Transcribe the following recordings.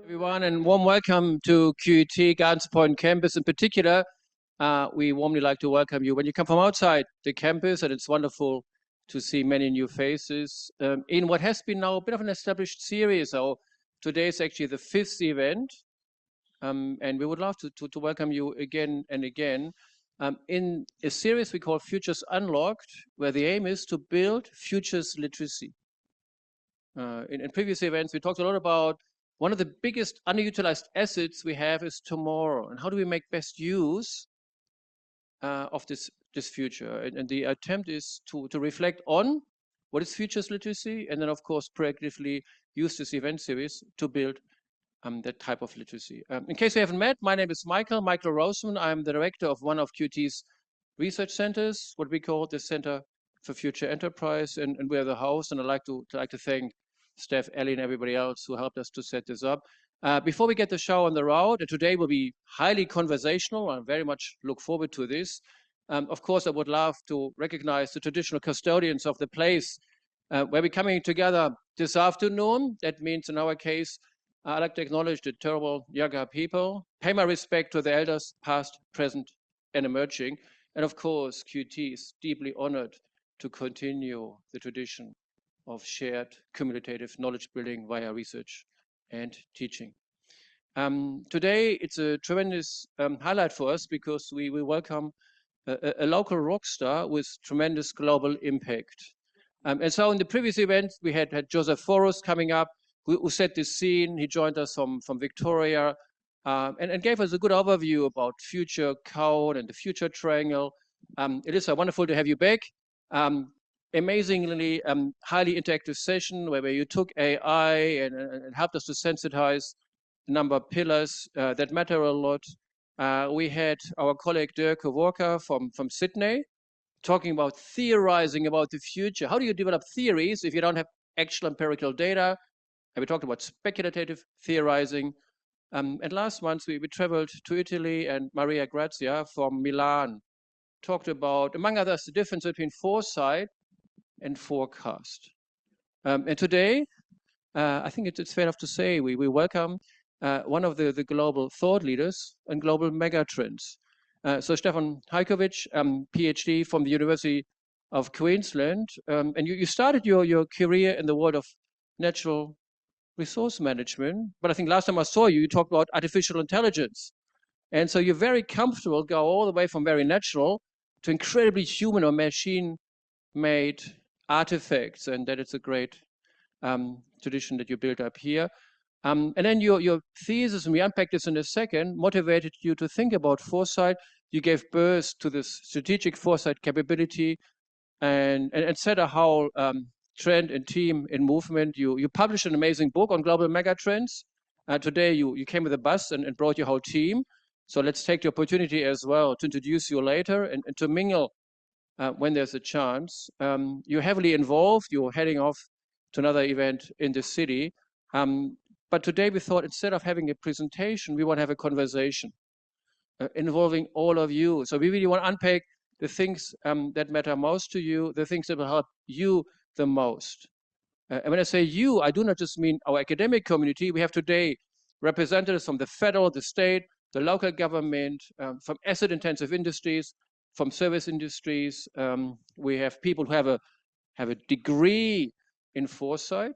Everyone, and warm welcome to QET Gardens Point campus. In particular, we warmly like to welcome you when you come from outside the campus, and it's wonderful to see many new faces in what has been now a bit of an established series. So today is actually the 5th event, and we would love to welcome you again and again in a series we call Futures Unlocked, where the aim is to build futures literacy. In previous events, we talked a lot about one of the biggest underutilized assets we have is tomorrow, and how do we make best use of this future? And the attempt is to reflect on what is futures literacy, and then of course proactively use this event series to build that type of literacy. In case you haven't met, my name is Michael Rosemann. I'm the director of one of QT's research centers, what we call the Center for Future Enterprise, and we're the host. And I'd like to thank Steph, Ellie, and everybody else who helped us to set this up. Before we get the show on the road, and today will be highly conversational. I very much look forward to this. Of course, I would love to recognize the traditional custodians of the place where we're coming together this afternoon. That means, in our case, I'd like to acknowledge the Turrbal Yaga people, pay my respect to the elders, past, present, and emerging. And of course, QT is deeply honored to continue the tradition of shared cumulative knowledge building via research and teaching. Today, it's a tremendous highlight for us because we welcome a local rock star with tremendous global impact. And so in the previous event, we had Joseph Forrest coming up, who set this scene. He joined us from Victoria and gave us a good overview about future code and the future triangle. Elissa, wonderful to have you back. Amazingly highly interactive session where you took AI and helped us to sensitize a number of pillars that matter a lot. We had our colleague Dirk Walker from Sydney talking about theorizing about the future. How do you develop theories if you don't have actual empirical data? And we talked about speculative theorizing. And last month, we traveled to Italy, and Maria Grazia from Milan talked about, among others, the difference between foresight and forecast. And today, I think it's fair enough to say we welcome one of the global thought leaders and global megatrends. So Stefan Hajkowicz, PhD from the University of Queensland, and you started your career in the world of natural resource management, but I think last time I saw you, you talked about artificial intelligence. And so you're very comfortable, go all the way from very natural to incredibly human or machine-made artifacts, and that is a great tradition that you built up here. And then your thesis, and we unpack this in a second, motivated you to think about foresight. You gave birth to this strategic foresight capability and set a whole trend and team in movement. You published an amazing book on global megatrends. Today you came with a bus and brought your whole team. So let's take the opportunity as well to introduce you later and to mingle when there's a chance. You're heavily involved. You're heading off to another event in the city. But today we thought instead of having a presentation, we want to have a conversation involving all of you. So we really want to unpack the things that matter most to you, the things that will help you the most. And when I say you, I do not just mean our academic community. We have today representatives from the federal, the state, the local government, from asset-intensive industries, from service industries. We have people who have a degree in foresight.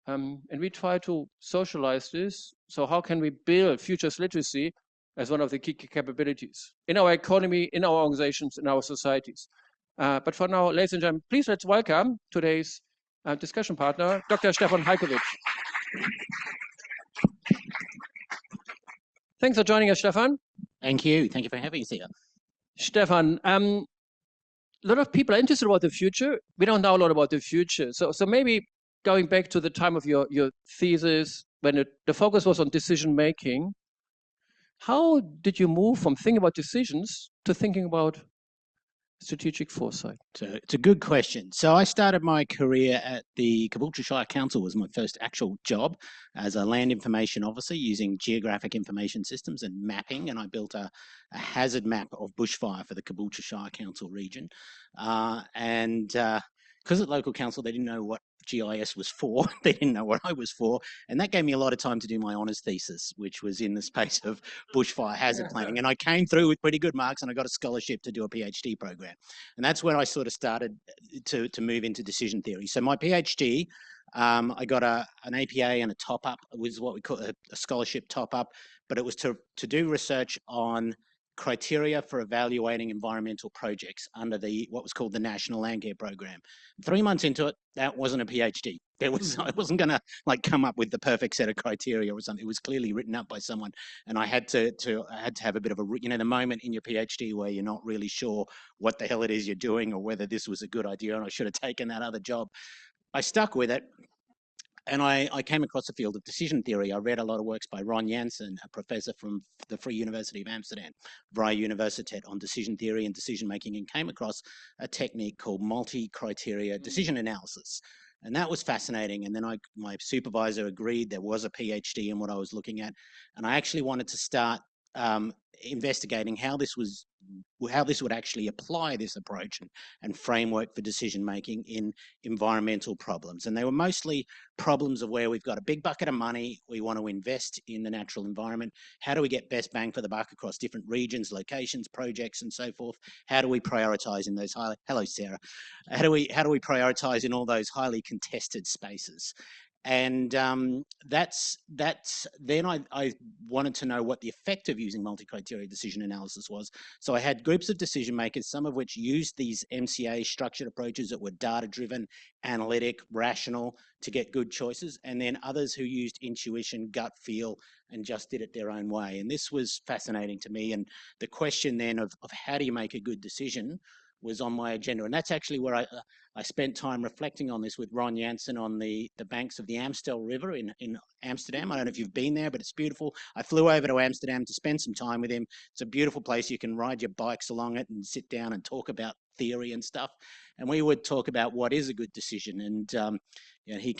And we try to socialize this. So how can we build futures literacy as one of the key capabilities in our economy, in our organizations, in our societies? But for now, ladies and gentlemen, please let's welcome today's discussion partner, Dr. Stefan Hajkowicz. Thanks for joining us, Stefan. Thank you. Thank you for having us here. Stefan, a lot of people are interested about the future. We don't know a lot about the future. So maybe going back to the time of your thesis, when the focus was on decision making, how did you move from thinking about decisions to thinking about strategic foresight? So it's a good question. So I started my career at the Caboolture Council, was my first actual job as a land information officer using geographic information systems and mapping. And I built a hazard map of bushfire for the Caboolture Council region. Because at local council, they didn't know what GIS was for. They didn't know what I was for. And that gave me a lot of time to do my honours thesis, which was in the space of bushfire hazard planning. And I came through with pretty good marks and I got a scholarship to do a PhD program. And that's when I sort of started to move into decision theory. So my PhD, I got an APA and a top-up. It was what we call a scholarship top-up, but it was to do research on criteria for evaluating environmental projects under what was called the National Land Care Program. 3 months into it, that wasn't a PhD. I wasn't going to like come up with the perfect set of criteria or something. It was clearly written up by someone, and I had to have a bit of a, the moment in your PhD where you're not really sure what the hell it is you're doing or whether this was a good idea, and I should have taken that other job. I stuck with it. And I came across the field of decision theory. I read a lot of works by Ron Jansen, a professor from the Free University of Amsterdam, Vrije Universiteit, on decision theory and decision making, and came across a technique called multi-criteria decision analysis. And that was fascinating. And then my supervisor agreed there was a PhD in what I was looking at. And I actually wanted to start investigating how this would actually apply this approach and framework for decision making in environmental problems. And they were mostly problems of where we've got a big bucket of money, we want to invest in the natural environment. How do we get best bang for the buck across different regions, locations, projects, and so forth? How do we prioritize in those hello Sarah, how do we prioritize in all those highly contested spaces? And then I wanted to know what the effect of using multi-criteria decision analysis was. So I had groups of decision makers, some of which used these MCA structured approaches that were data-driven, analytic, rational to get good choices, and then others who used intuition, gut feel, and just did it their own way. And this was fascinating to me. And the question then of how do you make a good decision was on my agenda. And that's actually where I spent time reflecting on this with Ron Jansen on the banks of the Amstel River in Amsterdam. I don't know if you've been there, but it's beautiful. I flew over to Amsterdam to spend some time with him. It's a beautiful place. You can ride your bikes along it and sit down and talk about theory and stuff. And we would talk about what is a good decision. And he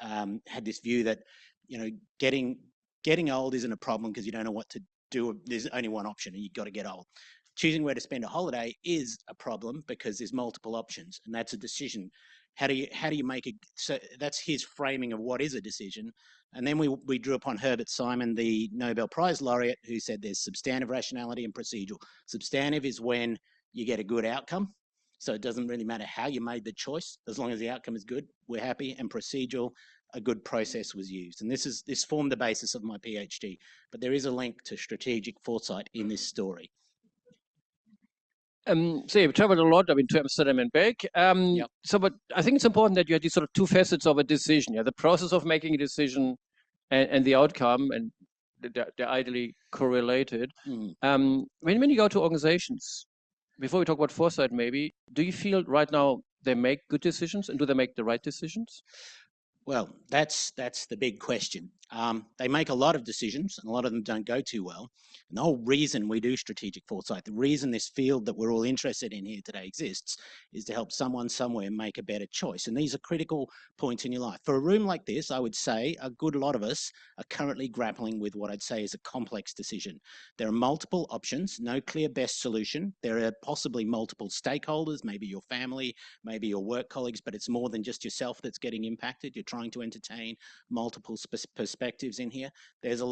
had this view that getting old isn't a problem because you don't know what to do. There's only one option, and you've got to get old. Choosing where to spend a holiday is a problem because there's multiple options, and that's a decision. How do you make it? So that's his framing of what is a decision. And then we drew upon Herbert Simon, the Nobel Prize laureate, who said there's substantive rationality and procedural. Substantive is when you get a good outcome. So it doesn't really matter how you made the choice, as long as the outcome is good, we're happy. And procedural, a good process was used. And this formed the basis of my PhD. But there is a link to strategic foresight in this story. So you've traveled a lot, to Amsterdam and back. Yep. So, but I think it's important that you had these sort of two facets of a decision. The process of making a decision and the outcome, and they're ideally correlated. When you go to organizations, before we talk about foresight, maybe, do you feel right now they make good decisions, and do they make the right decisions? Well, that's the big question. They make a lot of decisions, and a lot of them don't go too well. And the whole reason we do strategic foresight, the reason this field that we're all interested in here today exists, is to help someone somewhere make a better choice. And these are critical points in your life. For a room like this, I would say a good lot of us are currently grappling with what I'd say is a complex decision. There are multiple options, no clear best solution. There are possibly multiple stakeholders, maybe your family, maybe your work colleagues, but it's more than just yourself that's getting impacted. You're trying to entertain multiple perspectives in here. There's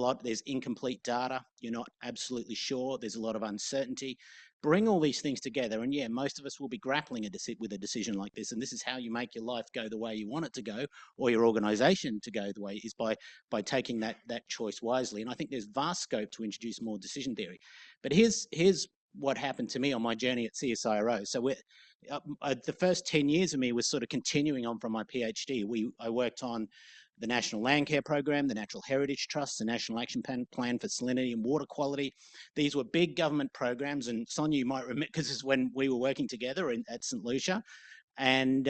incomplete data. You're not absolutely sure. There's a lot of uncertainty. Bring all these things together, and yeah, most of us will be grappling with a decision like this, and this is how you make your life go the way you want it to go, or your organization to go the way, is by taking that choice wisely. And I think there's vast scope to introduce more decision theory. But here's what happened to me on my journey at CSIRO. So the first 10 years of me was sort of continuing on from my PhD. I worked on the National Land Care Program, the Natural Heritage Trust, the National Action Plan for Salinity and Water Quality. These were big government programs, and Sonia, you might remember, because this is when we were working together at St. Lucia. And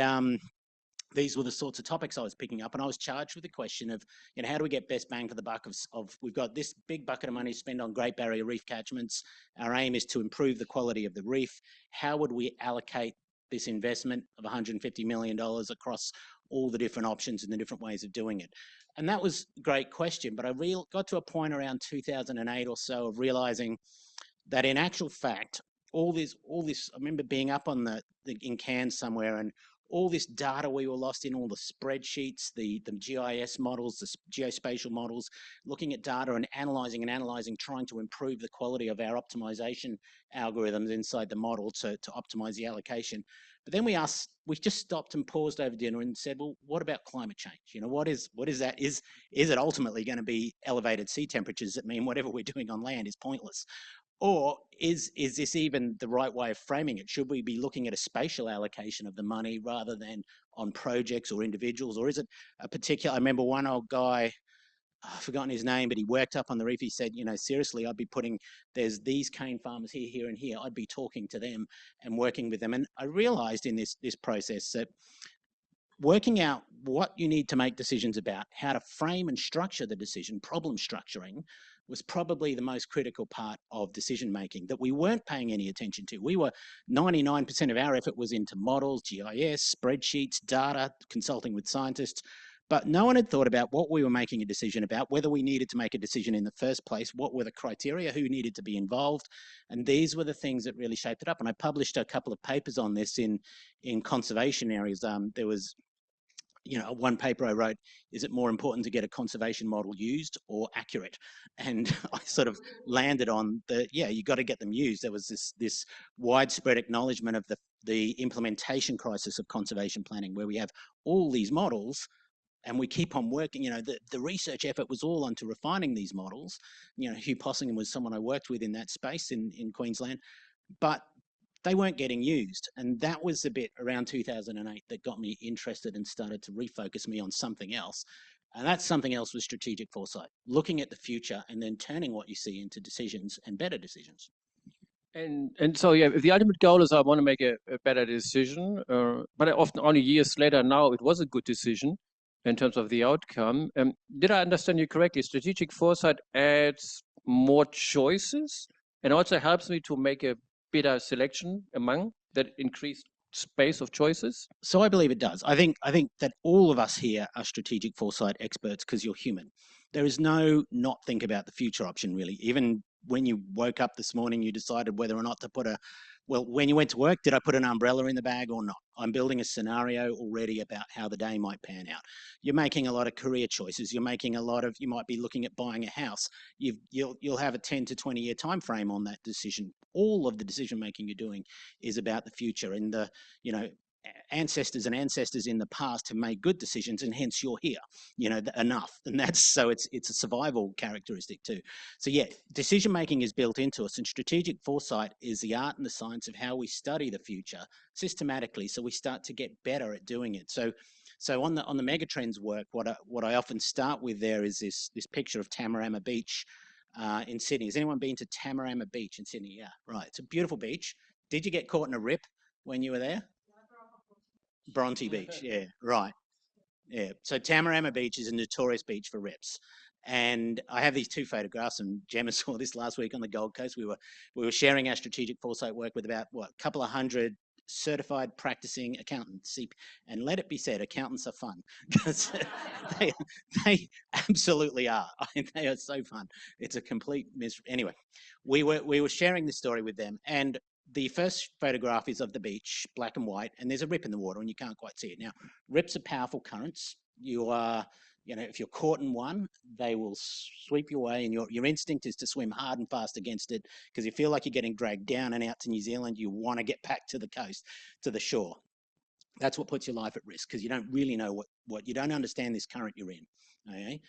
these were the sorts of topics I was picking up, and I was charged with the question of, how do we get best bang for the buck of we've got this big bucket of money to spend on Great Barrier Reef catchments. Our aim is to improve the quality of the reef. How would we allocate this investment of $150 million across all the different options and the different ways of doing it? And that was a great question, but I got to a point around 2008 or so of realizing that in actual fact, all this, I remember being up on in Cairns somewhere, and all this data we were lost in, all the spreadsheets, the GIS models, the geospatial models, looking at data and analyzing, trying to improve the quality of our optimization algorithms inside the model to optimize the allocation. But then we just stopped and paused over dinner and said, well, what about climate change? You know, what is that? Is it ultimately going to be elevated sea temperatures that mean whatever we're doing on land is pointless? Or is this even the right way of framing it? Should we be looking at a spatial allocation of the money rather than on projects or individuals? Or is it a particular, I remember one old guy, I've forgotten his name, but he worked up on the reef. He said, you know, seriously, I'd be there's these cane farmers here, here, and here. I'd be talking to them and working with them. And I realized in this process that working out what you need to make decisions about, how to frame and structure the decision, problem structuring, was probably the most critical part of decision making that we weren't paying any attention to. 99% of our effort was into models, GIS, spreadsheets, data, consulting with scientists, but no one had thought about what we were making a decision about, whether we needed to make a decision in the first place, what were the criteria, who needed to be involved. And these were the things that really shaped it up. And I published a couple of papers on this in conservation areas. There was, you know, one paper I wrote, is it more important to get a conservation model used or accurate? And I sort of landed on you got to get them used. There was this widespread acknowledgement of the implementation crisis of conservation planning, where we have all these models and we keep on working. You know, the research effort was all onto refining these models. You know, Hugh Possingham was someone I worked with in that space in Queensland, but they weren't getting used. And that was the bit around 2008 that got me interested and started to refocus me on something else. And that something else was strategic foresight, looking at the future and then turning what you see into decisions and better decisions. And so, yeah, if the ultimate goal is I want to make a better decision, but often only years later now it was a good decision in terms of the outcome. Did I understand you correctly? Strategic foresight adds more choices and also helps me to make a better selection among that increased space of choices? So I believe it does. I think that all of us here are strategic foresight experts because you're human. There is no not think about the future option, really. Even when you woke up this morning, you decided whether or not to when you went to work, did I put an umbrella in the bag or not? I'm building a scenario already about how the day might pan out. You're making a lot of career choices. You might be looking at buying a house. You'll have a 10 to 20 year time frame on that decision. All of the decision making you're doing is about the future. And ancestors in the past have made good decisions, and hence you're here, enough. And it's a survival characteristic too. So yeah, decision making is built into us, and strategic foresight is the art and the science of how we study the future systematically, so we start to get better at doing it. So on the megatrends work, what I often start with there is this picture of Tamarama Beach in Sydney. Has anyone been to Tamarama Beach in Sydney? Yeah, right. It's a beautiful beach. Did you get caught in a rip when you were there? Bronte Beach, yeah, right. Yeah, so Tamarama Beach is a notorious beach for rips. And I have these two photographs, and Gemma saw this last week on the Gold Coast. We were sharing our strategic foresight work with about, a couple of hundred certified practicing accountants. And let it be said, accountants are fun, because they absolutely are. They are so fun. It's a complete misery. Anyway, we were sharing this story with them, and the first photograph is of the beach, black and white, and there's a rip in the water and you can't quite see it. Now, rips are powerful currents. If you're caught in one, they will sweep you away, and your instinct is to swim hard and fast against it because you feel like you're getting dragged down and out to New Zealand. You want to get back to the coast, to the shore. That's what puts your life at risk, because you don't really know what you don't understand this current you're in. Okay,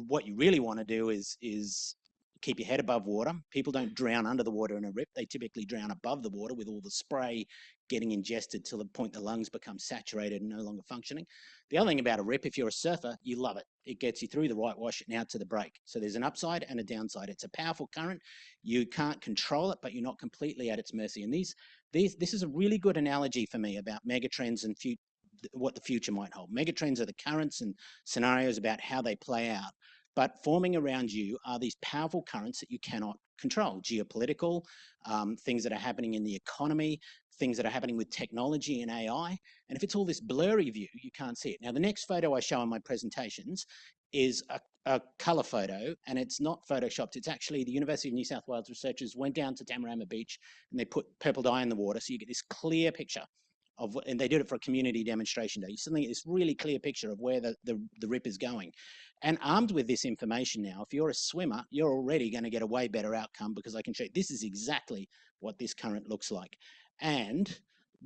what you really want to do is keep your head above water. People don't drown under the water in a rip. They typically drown above the water with all the spray getting ingested till the point the lungs become saturated and no longer functioning. The other thing about a rip, if you're a surfer, you love it. It gets you through the whitewash and out to the break. So there's an upside and a downside. It's a powerful current. You can't control it, but you're not completely at its mercy. And this is a really good analogy for me about megatrends and what the future might hold. Megatrends are the currents and scenarios about how they play out. But forming around you are these powerful currents that you cannot control. Geopolitical, things that are happening in the economy, things that are happening with technology and AI. And if it's all this blurry view, you can't see it. Now, the next photo I show in my presentations is a colour photo, and it's not photoshopped. It's actually the University of New South Wales researchers went down to Tamarama Beach and they put purple dye in the water, so you get this clear picture and they did it for a community demonstration day. Suddenly it's really clear picture of where the rip is going. And armed with this information now, if you're a swimmer, you're already going to get a way better outcome, because I can show you this is exactly what this current looks like. And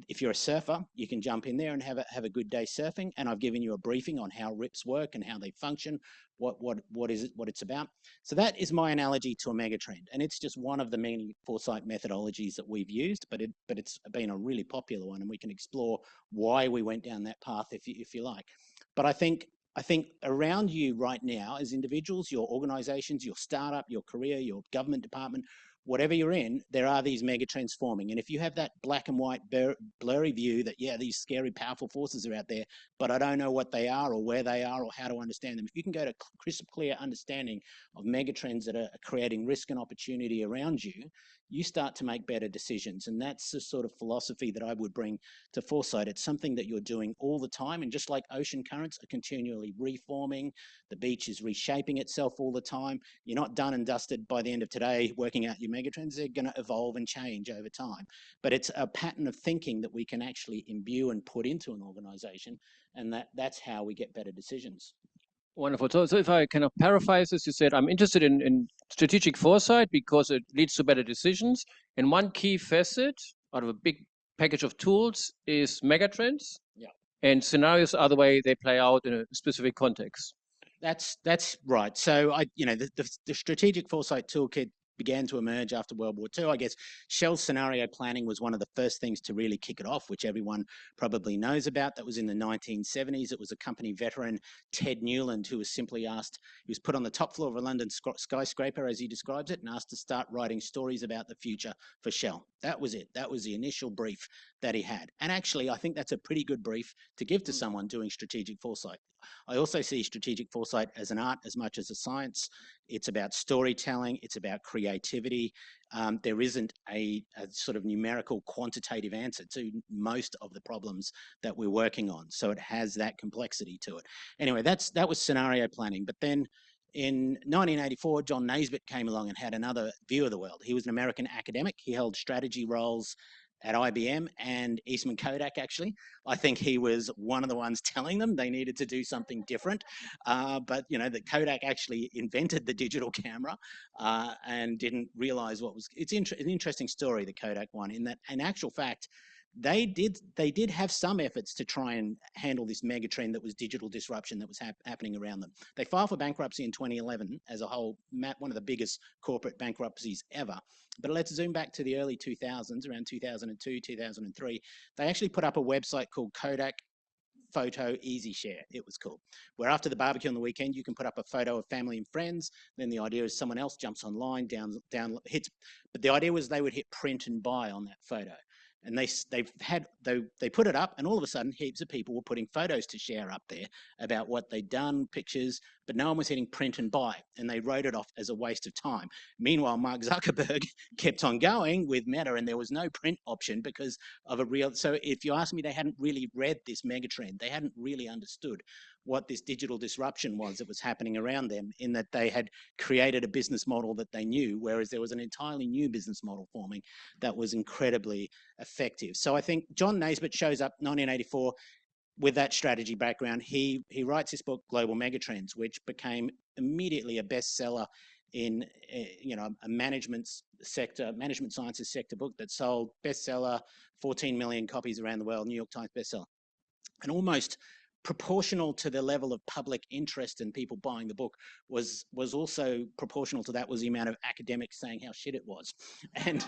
if you're a surfer, you can jump in there and have a good day surfing. And I've given you a briefing on how rips work and how they function, what it's about. So that is my analogy to a megatrend, and it's just one of the many foresight methodologies that we've used. But it's been a really popular one, and we can explore why we went down that path if you like. But I think around you right now, as individuals, your organizations, your startup, your career, your government department, whatever you're in, there are these mega trends forming. And if you have that black and white blurry view that, yeah, these scary, powerful forces are out there, but I don't know what they are or where they are or how to understand them. If you can go to crystal clear understanding of mega trends that are creating risk and opportunity around you, you start to make better decisions. And that's the sort of philosophy that I would bring to foresight. It's something that you're doing all the time. And just like ocean currents are continually reforming, the beach is reshaping itself all the time. You're not done and dusted by the end of today working out your megatrends. They're going to evolve and change over time. But it's a pattern of thinking that we can actually imbue and put into an organization. And that's how we get better decisions. Wonderful. So if I kind of paraphrase this, you said, I'm interested in strategic foresight because it leads to better decisions. And one key facet out of a big package of tools is megatrends. Yeah. And scenarios are the way they play out in a specific context. That's right. So the strategic foresight toolkit began to emerge after World War II. I guess Shell's scenario planning was one of the first things to really kick it off, which everyone probably knows about. That was in the 1970s. It was a company veteran, Ted Newland, who was simply asked, he was put on the top floor of a London skyscraper, as he describes it, and asked to start writing stories about the future for Shell. That was it. That was the initial brief that he had. And actually, I think that's a pretty good brief to give to someone doing strategic foresight. I also see strategic foresight as an art as much as a science. It's about storytelling. It's about creativity. There isn't a sort of numerical quantitative answer to most of the problems that we're working on. So it has that complexity to it. Anyway, that was scenario planning. But then in 1984, John Naisbitt came along and had another view of the world. He was an American academic. He held strategy roles at IBM and Eastman Kodak, actually. I think he was one of the ones telling them they needed to do something different. But, that Kodak actually invented the digital camera and didn't realize what was... It's an interesting story, the Kodak one, in that, in actual fact, they did have some efforts to try and handle this mega trend that was digital disruption that was happening around them. They filed for bankruptcy in 2011 as a whole, one of the biggest corporate bankruptcies ever. But let's zoom back to the early 2000s, around 2002, 2003. They actually put up a website called Kodak Photo Easy Share, it was called, where after the barbecue on the weekend, you can put up a photo of family and friends. Then the idea is someone else jumps online, hits. But the idea was they would hit print and buy on that photo. And they put it up, and all of a sudden heaps of people were putting photos to share up there about what they'd done, pictures, but no one was hitting print and buy, and they wrote it off as a waste of time. Meanwhile, Mark Zuckerberg kept on going with Meta, and there was no print option because of so if you ask me, they hadn't really read this megatrend. They hadn't really understood what this digital disruption was that was happening around them, in that they had created a business model that they knew, whereas there was an entirely new business model forming that was incredibly effective. So I think John Naisbitt shows up 1984 with that strategy background. He writes this book, Global Megatrends, which became immediately a bestseller in a management sciences sector book that sold bestseller, 14 million copies around the world, New York Times bestseller. And almost proportional to the level of public interest and people buying the book was also proportional to that was the amount of academics saying how shit it was. And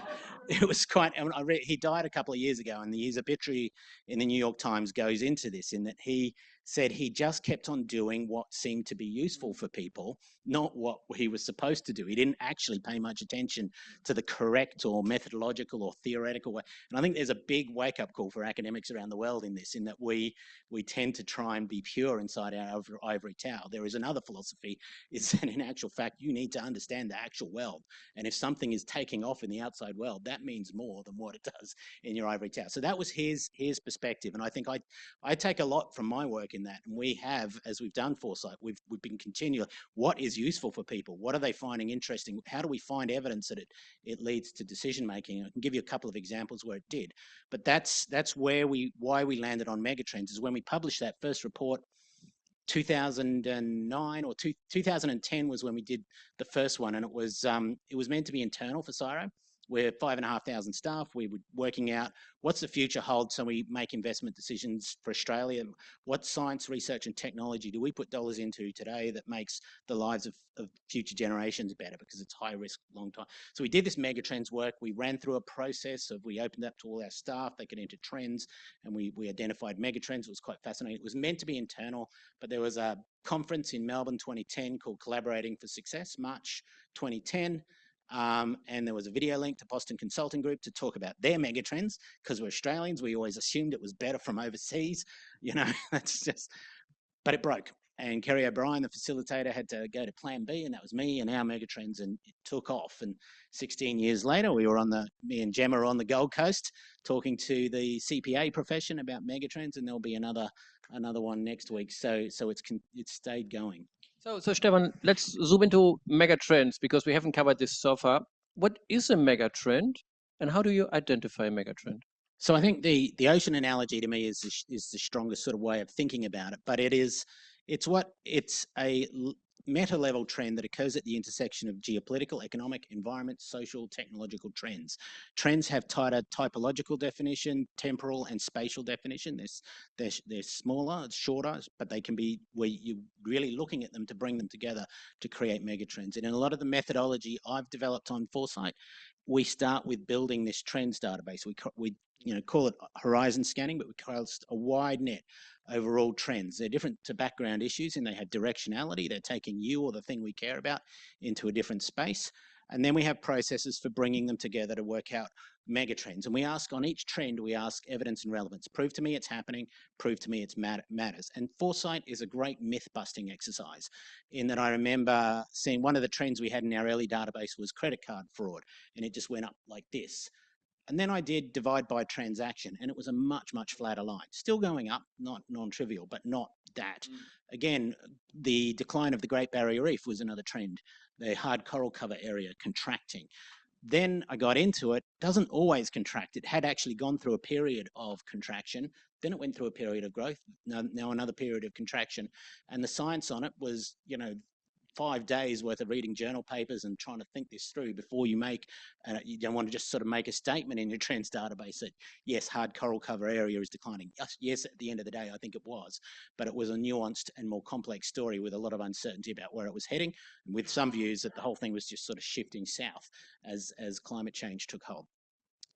it was quite, he died a couple of years ago, and his obituary in the New York Times goes into this, in that he said he just kept on doing what seemed to be useful for people, not what he was supposed to do. He didn't actually pay much attention to the correct or methodological or theoretical way. And I think there's a big wake-up call for academics around the world in this, in that we tend to try and be pure inside our ivory tower. There is another philosophy, is that in actual fact, you need to understand the actual world. And if something is taking off in the outside world, that means more than what it does in your ivory tower. So that was his perspective. And I think I take a lot from my work work in that. And we have, as we've done foresight, we've been continually, what is useful for people? What are they finding interesting? How do we find evidence that it leads to decision making? I can give you a couple of examples where it did. But that's why we landed on megatrends, is when we published that first report. 2009 or 2010 was when we did the first one, and it was meant to be internal for CSIRO. We're 5,500 staff. We were working out what's the future hold, so we make investment decisions for Australia. What science, research and technology do we put dollars into today that makes the lives of future generations better, because it's high risk, long time. So we did this megatrends work. We ran through a process of, we opened up to all our staff, they could enter trends, and we identified megatrends. It was quite fascinating. It was meant to be internal, but there was a conference in Melbourne 2010 called Collaborating for Success, March 2010. And there was a video link to Boston Consulting Group to talk about their megatrends, because we're Australians. We always assumed it was better from overseas. That's just, but it broke. And Kerry O'Brien, the facilitator, had to go to plan B, and that was me and our megatrends, and it took off. And 16 years later, me and Gemma are on the Gold Coast talking to the CPA profession about megatrends, and there'll be another one next week. So it's stayed going. So Stefan, let's zoom into megatrends, because we haven't covered this so far. What is a megatrend, and how do you identify a megatrend? So I think the ocean analogy to me is the strongest sort of way of thinking about it. But it's a meta level trend that occurs at the intersection of geopolitical, economic, environment, social, technological trends. Trends have tighter typological definition, temporal and spatial definition. They're smaller, shorter, but they can be where you're really looking at them to bring them together to create megatrends. And in a lot of the methodology I've developed on foresight, we start with building this trends database. We call it horizon scanning, but we cast a wide net over all trends. They're different to background issues, and they have directionality. They're taking you or the thing we care about into a different space. And then we have processes for bringing them together to work out megatrends. And we ask on each trend, we ask evidence and relevance. Prove to me it's happening. Prove to me it matters. And foresight is a great myth-busting exercise, in that I remember seeing one of the trends we had in our early database was credit card fraud, and it just went up like this. And then I did divide by transaction, and it was a much, much flatter line. Still going up, not non-trivial, but not that. Again, the decline of the Great Barrier Reef was another trend. The hard coral cover area contracting. Then I got into it, doesn't always contract. It had actually gone through a period of contraction. Then it went through a period of growth, now another period of contraction. And the science on it was, 5 days worth of reading journal papers and trying to think this through before you you don't want to just sort of make a statement in your trends database that, yes, hard coral cover area is declining. Yes, at the end of the day, I think it was, but it was a nuanced and more complex story with a lot of uncertainty about where it was heading, and with some views that the whole thing was just sort of shifting south as climate change took hold.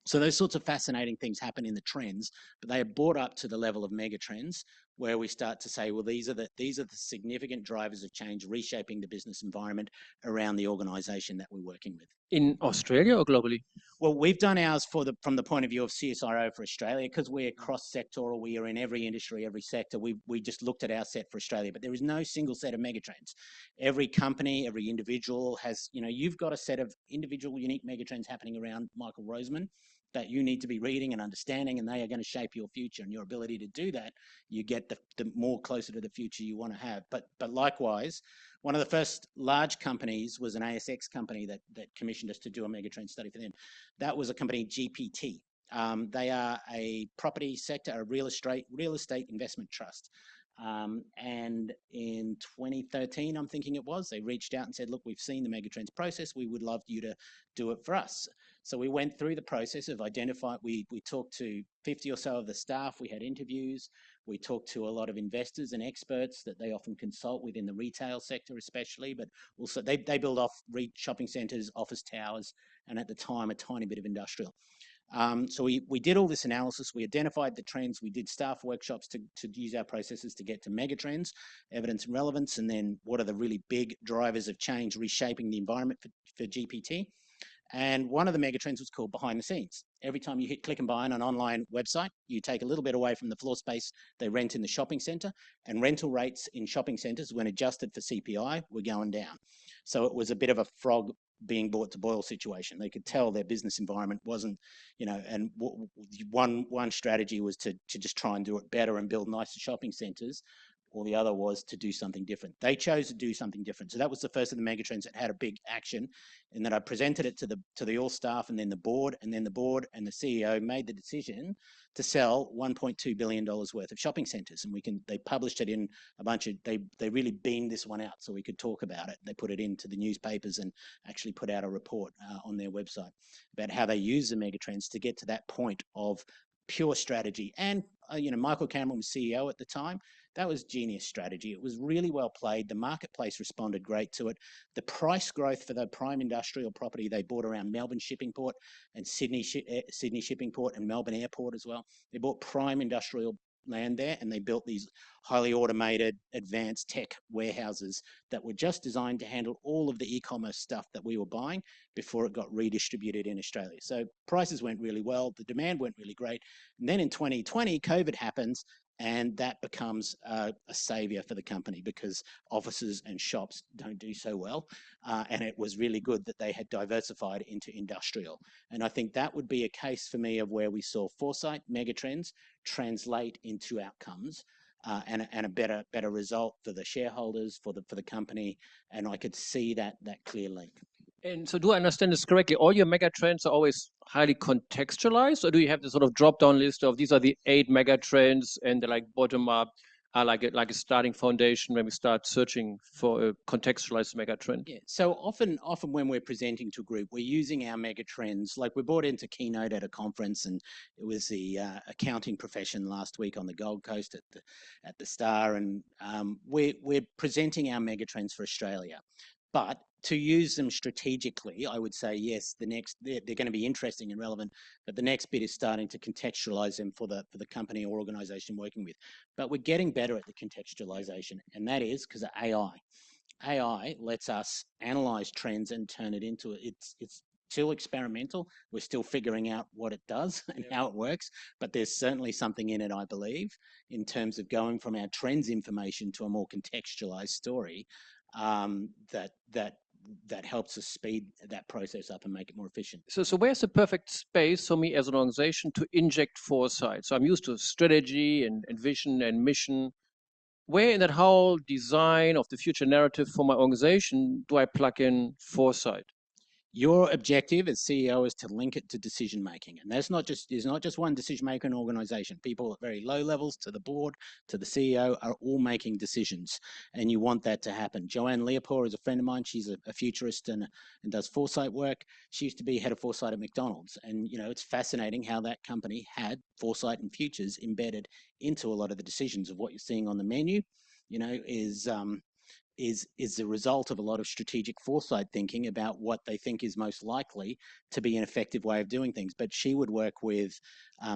So those sorts of fascinating things happen in the trends, but they are brought up to the level of megatrends, where we start to say, well, these are the significant drivers of change, reshaping the business environment around the organisation that we're working with. In Australia or globally? Well, we've done ours from the point of view of CSIRO for Australia, because we're cross-sectoral. We are in every industry, every sector. We just looked at our set for Australia, but there is no single set of megatrends. Every company, every individual has, you've got a set of individual unique megatrends happening around Michael Rosemann that you need to be reading and understanding, and they are going to shape your future. And your ability to do that, you get the more closer to the future you want to have. But likewise, one of the first large companies was an ASX company that commissioned us to do a megatrend study for them. That was a company, GPT. They are a property sector, a real estate investment trust. And in 2013, I'm thinking it was, they reached out and said, look, we've seen the megatrends process. We would love you to do it for us. So we went through the process of identifying, we talked to 50 or so of the staff, we had interviews, we talked to a lot of investors and experts that they often consult with in the retail sector especially, but also they build off shopping centres, office towers, and at the time a tiny bit of industrial. So we did all this analysis, we identified the trends, we did staff workshops to use our processes to get to megatrends, evidence and relevance, and then what are the really big drivers of change reshaping the environment for GPT. And one of the megatrends was called behind the scenes. Every time you hit click and buy on an online website, you take a little bit away from the floor space they rent in the shopping centre, and rental rates in shopping centres, when adjusted for CPI, were going down. So it was a bit of a frog being brought to boil situation. They could tell their business environment wasn't, and one strategy was to just try and do it better and build nicer shopping centres, or the other was to do something different. They chose to do something different. So that was the first of the megatrends that had a big action, and that I presented it to the all staff, and then the board, and the CEO made the decision to sell $1.2 billion worth of shopping centres. And they published it in a bunch of, they really beamed this one out so we could talk about it. They put it into the newspapers and actually put out a report on their website about how they use the megatrends to get to that point of pure strategy. And Michael Cameron was CEO at the time. That was genius strategy. It was really well played. The marketplace responded great to it. The price growth for the prime industrial property they bought around Melbourne Shipping Port and Sydney Shipping Port and Melbourne Airport as well. They bought prime industrial land there, and they built these highly automated, advanced tech warehouses that were just designed to handle all of the e-commerce stuff that we were buying before it got redistributed in Australia. So prices went really well, the demand went really great. And then in 2020, COVID happens, and that becomes a savior for the company because offices and shops don't do so well. And it was really good that they had diversified into industrial. And I think that would be a case for me of where we saw foresight, megatrends translate into outcomes and a better result for the shareholders, for the company. And I could see that clear link. And so do I understand this correctly? All your megatrends are always highly contextualized, or do you have this sort of drop-down list of these are the 8 megatrends and they're like bottom-up, like a starting foundation when we start searching for a contextualized megatrend? Yeah. So often when we're presenting to a group, we're using our megatrends. Like we brought into Keynote at a conference, and it was the accounting profession last week on the Gold Coast at the Star, and we're presenting our megatrends for Australia. But to use them strategically, I would say, yes, they're going to be interesting and relevant, but the next bit is starting to contextualize them for the company or organization working with. But we're getting better at the contextualization, and that is because of AI. AI lets us analyze trends and turn it into it. It's still experimental. We're still figuring out what it does and how it works, but there's certainly something in it, I believe, in terms of going from our trends information to a more contextualized story that helps us speed that process up and make it more efficient. So where's the perfect space for me as an organization to inject foresight? So I'm used to strategy and vision and mission. Where in that whole design of the future narrative for my organization do I plug in foresight? Your objective as CEO is to link it to decision making, and there's not just one decision maker in an organization. People at very low levels, to the board, to the CEO, are all making decisions, and you want that to happen. Joanne Leopold is a friend of mine. She's a futurist and does foresight work. She used to be head of foresight at McDonald's, and it's fascinating how that company had foresight and futures embedded into a lot of the decisions of what you're seeing on the menu. Is the result of a lot of strategic foresight thinking about what they think is most likely to be an effective way of doing things. But she would work with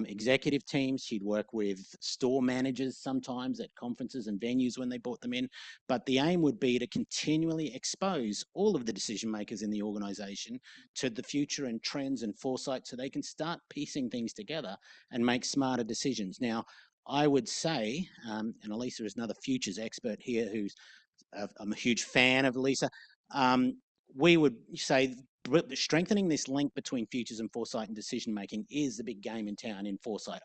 executive teams. She'd work with store managers sometimes at conferences and venues when they brought them in. But the aim would be to continually expose all of the decision makers in the organization to the future and trends and foresight so they can start piecing things together and make smarter decisions. Now, I would say, and Elisa is another futures expert here who's I'm a huge fan of Lisa. We would say strengthening this link between futures and foresight and decision making is the big game in town in foresight.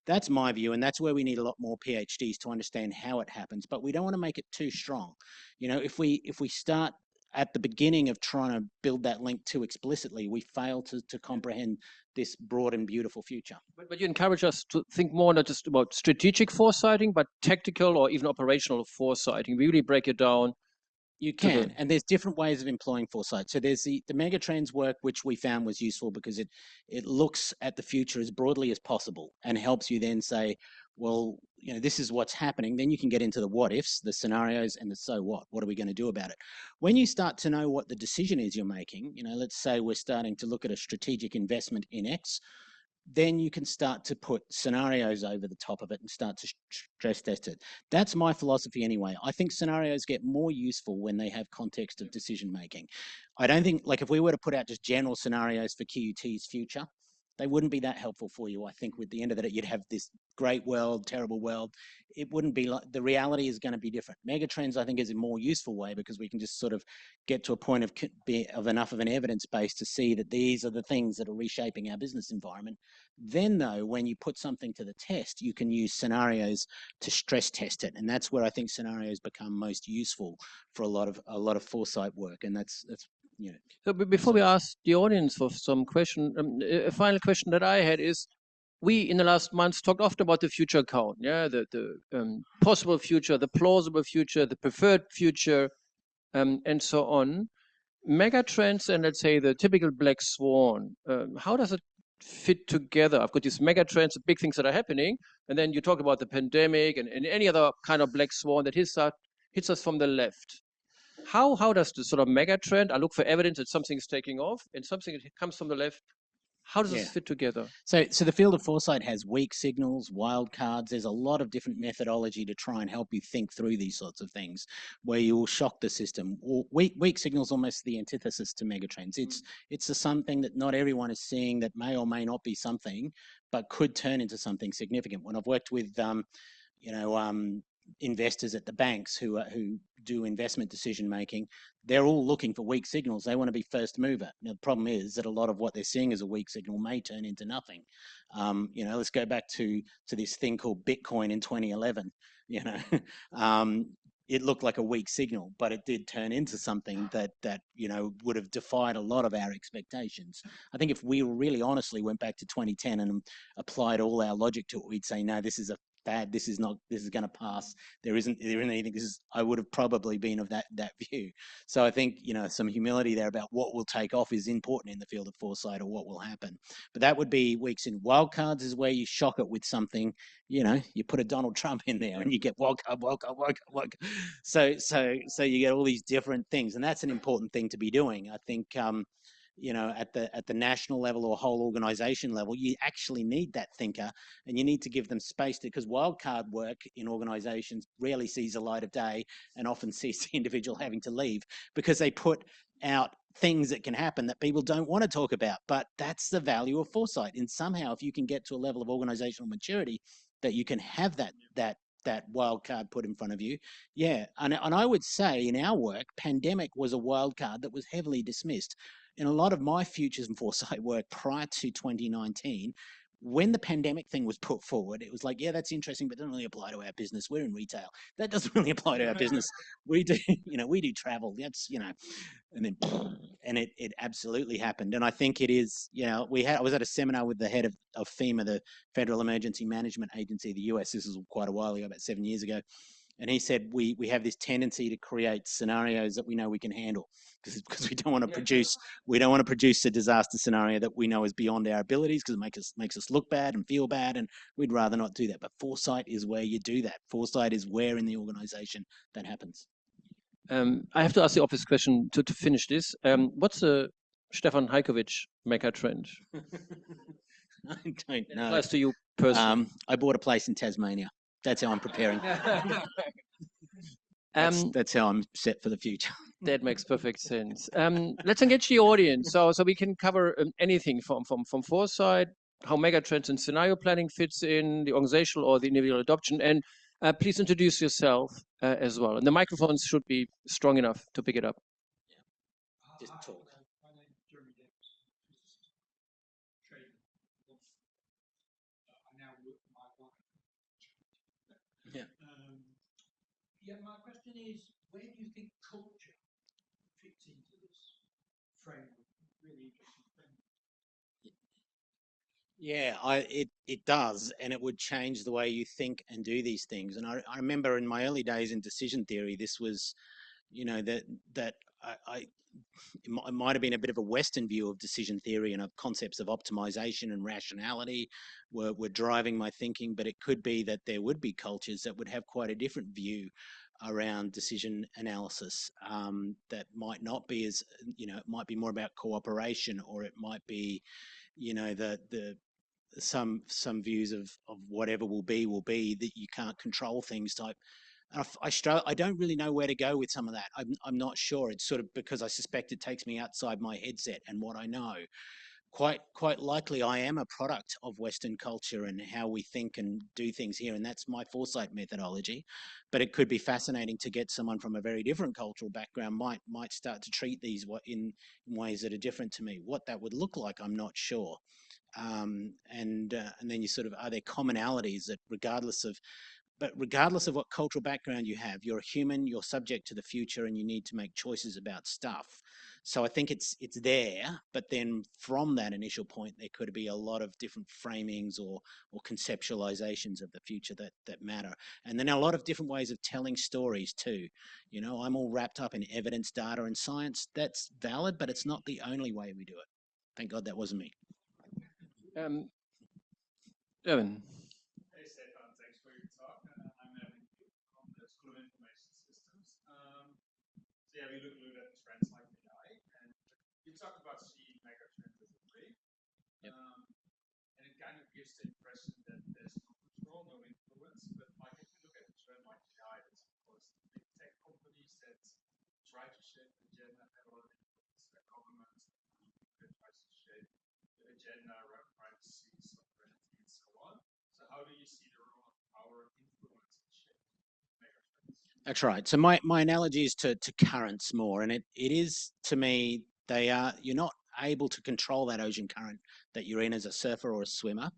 That's my view, and that's where we need a lot more PhDs to understand how it happens. But we don't want to make it too strong. If we start at the beginning of trying to build that link too explicitly, we fail to comprehend this broad and beautiful future. But you encourage us to think more not just about strategic foresighting, but tactical or even operational foresighting. We really break it down. You can, and there's different ways of employing foresight. So there's the megatrends work, which we found was useful because it looks at the future as broadly as possible and helps you then say, well, this is what's happening. Then you can get into the what ifs, the scenarios, and the so what. What are we going to do about it? When you start to know what the decision is you're making, let's say we're starting to look at a strategic investment in X, then you can start to put scenarios over the top of it and start to stress test it. That's my philosophy anyway. I think scenarios get more useful when they have context of decision making. I don't think, like if we were to put out just general scenarios for QUT's future, they wouldn't be that helpful for you. I think with the end of it, you'd have this great world, terrible world. It wouldn't be like, the reality is going to be different. Megatrends, I think, is a more useful way because we can just sort of get to a point of enough of an evidence base to see that these are the things that are reshaping our business environment. Then though, when you put something to the test, you can use scenarios to stress test it. And that's where I think scenarios become most useful for a lot of foresight work. And that's you know. So before we ask the audience for some question, a final question that I had is, we in the last months talked often about the future count, yeah, the possible future, the plausible future, the preferred future, and so on. Megatrends and let's say the typical black swan, how does it fit together? I've got these megatrends, the big things that are happening, and then you talk about the pandemic and any other kind of black swan that hits us from the left. How does the sort of megatrend, I look for evidence that something is taking off and something that comes from the left, how does this fit together? So the field of foresight has weak signals, wildcards. There's a lot of different methodology to try and help you think through these sorts of things where you will shock the system. Weak signals almost the antithesis to megatrends. It's something that not everyone is seeing that may or may not be something, but could turn into something significant. When I've worked with investors at the banks who do investment decision making, they're all looking for weak signals. They want to be first mover. Now, the problem is that a lot of what they're seeing as a weak signal may turn into nothing. Let's go back to this thing called Bitcoin in 2011. It looked like a weak signal, but it did turn into something that would have defied a lot of our expectations. I think if we really honestly went back to 2010 and applied all our logic to it, we'd say, no, this is bad. This is going to pass. There isn't anything. I would have probably been of that view. So I think some humility there about what will take off is important in the field of foresight, or what will happen. But that would be weeks in. Wildcards is where you shock it with something. You put a Donald Trump in there and you get wildcard. So you get all these different things, and that's an important thing to be doing. I think at the national level or whole organization level, you actually need that thinker, and you need to give them space because wildcard work in organizations rarely sees the light of day and often sees the individual having to leave because they put out things that can happen that people don't want to talk about. But that's the value of foresight. And somehow, if you can get to a level of organizational maturity that you can have that wild card put in front of you. Yeah. And I would say in our work, pandemic was a wild card that was heavily dismissed. In a lot of my futures and foresight work prior to 2019, when the pandemic thing was put forward, it was like, yeah, that's interesting, but it doesn't really apply to our business. We're in retail. That doesn't really apply to our business. We do, we do travel. That's, and then, and it absolutely happened. And I think it is, I was at a seminar with the head of FEMA, the Federal Emergency Management Agency of the US. This was quite a while ago, about 7 years ago. And he said, we have this tendency to create scenarios that we know we can handle because we don't want to produce a disaster scenario that we know is beyond our abilities because it makes us look bad and feel bad, and we'd rather not do that. But foresight is where you do that. Foresight is where in the organization that happens. I have to ask the obvious question to finish this. What's the Stefan Hajkowicz megatrend? I don't know. Applies to you personally. I bought a place in Tasmania. That's how I'm preparing. That's how I'm set for the future. That makes perfect sense. Let's engage the audience. So we can cover anything from foresight, how megatrends and scenario planning fits in, the organizational or the individual adoption. And please introduce yourself as well. And the microphones should be strong enough to pick it up. Just talk. Yeah, my question is, where do you think culture fits into this framework? Really interesting framework. Yeah, it does, and it would change the way you think and do these things. And I remember in my early days in decision theory, this was, it might have been a bit of a Western view of decision theory and of concepts of optimization and rationality were driving my thinking, but it could be that there would be cultures that would have quite a different view around decision analysis that might not be as, it might be more about cooperation, or it might be, some views of whatever will be that you can't control things type. I don't really know where to go with some of that. I'm not sure. It's sort of because I suspect it takes me outside my headset and what I know. Quite likely I am a product of Western culture and how we think and do things here, and that's my foresight methodology. But it could be fascinating to get someone from a very different cultural background might start to treat these in ways that are different to me. What that would look like, I'm not sure. And then you sort of, are there commonalities that regardless of what cultural background you have, you're a human, you're subject to the future, and you need to make choices about stuff. So I think it's there, but then from that initial point, there could be a lot of different framings or conceptualizations of the future that matter. And then a lot of different ways of telling stories too. You know, I'm all wrapped up in evidence, data, and science. That's valid, but it's not the only way we do it. Thank God that wasn't me. Evan. Hey Stefan, thanks for your talk. I'm Evan from the School of Information Systems. So yeah, we look at trends like AI, and you talk about seeing megatrends as a wave. Yep. And it kind of gives the impression that there's no control, no influence. But like if you look at a trend like AI, that's of course the big tech companies that try to shape the agenda, have a lot of influence. The government that tries to shape the agenda around privacy, sovereignty, and so on. So how do you see the role of power and influence in shaping megatrends? That's right. So my analogy is to currents more, and it is to me, you're not able to control that ocean current that you're in as a surfer or a swimmer,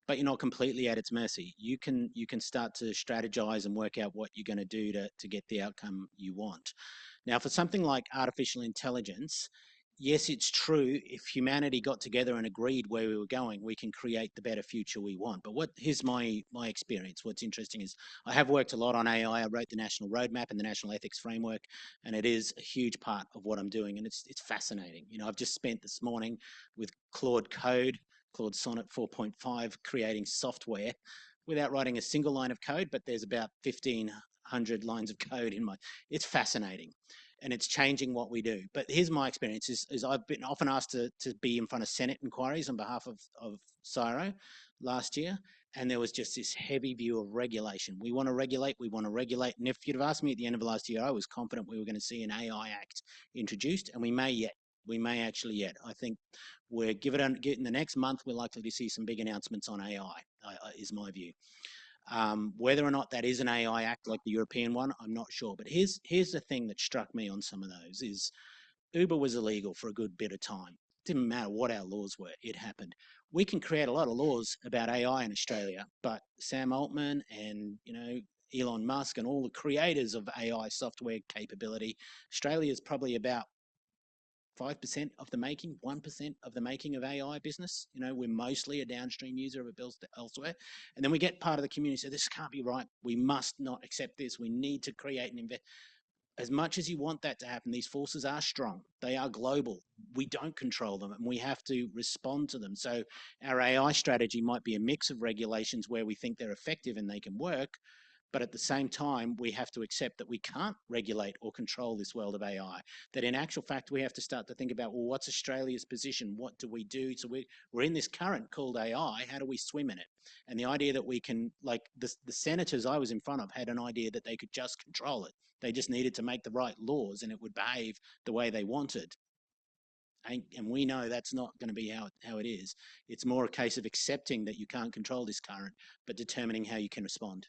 but you're not completely at its mercy. You can start to strategize and work out what you're going to do to get the outcome you want. Now, for something like artificial intelligence, yes, it's true. If humanity got together and agreed where we were going, we can create the better future we want. But here's my experience. What's interesting is I have worked a lot on AI. I wrote the National Roadmap and the National Ethics Framework, and it is a huge part of what I'm doing. And it's fascinating. You know, I've just spent this morning with Claude Sonnet 4.5, creating software without writing a single line of code, but there's about 1,500 lines of code in my. It's fascinating. And it's changing what we do. But here's my experience is I've been often asked to be in front of Senate inquiries on behalf of CSIRO last year. And there was just this heavy view of regulation. We want to regulate. And if you'd have asked me at the end of last year, I was confident we were going to see an AI Act introduced, and we may actually yet. I think in the next month, we're likely to see some big announcements on AI, is my view. Whether or not that is an AI Act like the European one, I'm not sure. But here's the thing that struck me on some of those is Uber was illegal for a good bit of time. Didn't matter what our laws were, it happened. We can create a lot of laws about AI in Australia, but Sam Altman and Elon Musk and all the creators of AI software capability, Australia is probably about 5% of the making, 1% of the making of AI business. You know, we're mostly a downstream user of it elsewhere. And then we get part of the community say, this can't be right. We must not accept this. We need to create and invest. As much as you want that to happen, these forces are strong. They are global. We don't control them, and we have to respond to them. So our AI strategy might be a mix of regulations where we think they're effective and they can work, but at the same time, we have to accept that we can't regulate or control this world of AI. That in actual fact, we have to start to think about, well, what's Australia's position? What do we do? So we're in this current called AI. How do we swim in it? And the idea that we can, like the senators I was in front of had an idea that they could just control it. They just needed to make the right laws and it would behave the way they wanted. And we know that's not going to be how it is. It's more a case of accepting that you can't control this current, but determining how you can respond.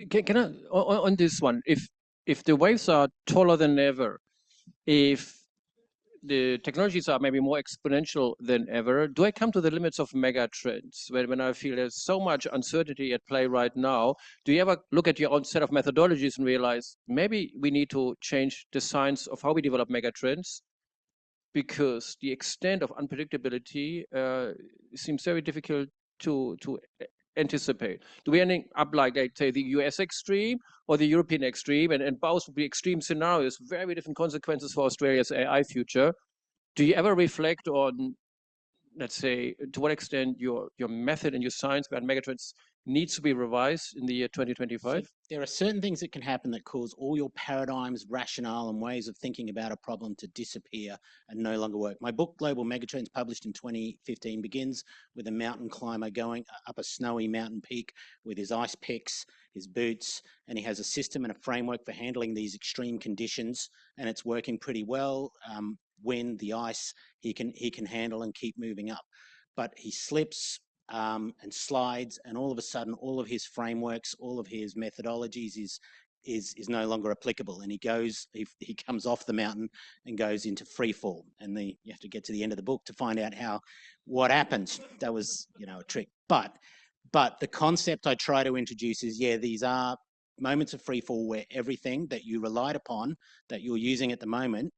Can I, on this one, if the waves are taller than ever, if the technologies are maybe more exponential than ever, do I come to the limits of mega trends when I feel there's so much uncertainty at play right now? Do you ever look at your own set of methodologies and realize maybe we need to change the science of how we develop mega trends? Because the extent of unpredictability seems very difficult to anticipate. Do we end up like, say, the US extreme or the European extreme? And both would be extreme scenarios, very different consequences for Australia's AI future. Do you ever reflect on, let's say, to what extent your method and your science behind megatrends needs to be revised in the year 2025? So there are certain things that can happen that cause all your paradigms, rationale, and ways of thinking about a problem to disappear and no longer work. My book, Global Megatrends, published in 2015, begins with a mountain climber going up a snowy mountain peak with his ice picks, his boots, and he has a system and a framework for handling these extreme conditions, and it's working pretty well. wind, the ice, he can handle and keep moving up. But he slips and slides, and all of a sudden, all of his frameworks, all of his methodologies is no longer applicable, and he comes off the mountain and goes into free fall. And you have to get to the end of the book to find out what happens. That was, a trick. But the concept I try to introduce is, these are moments of free fall where everything that you relied upon, that you're using at the moment,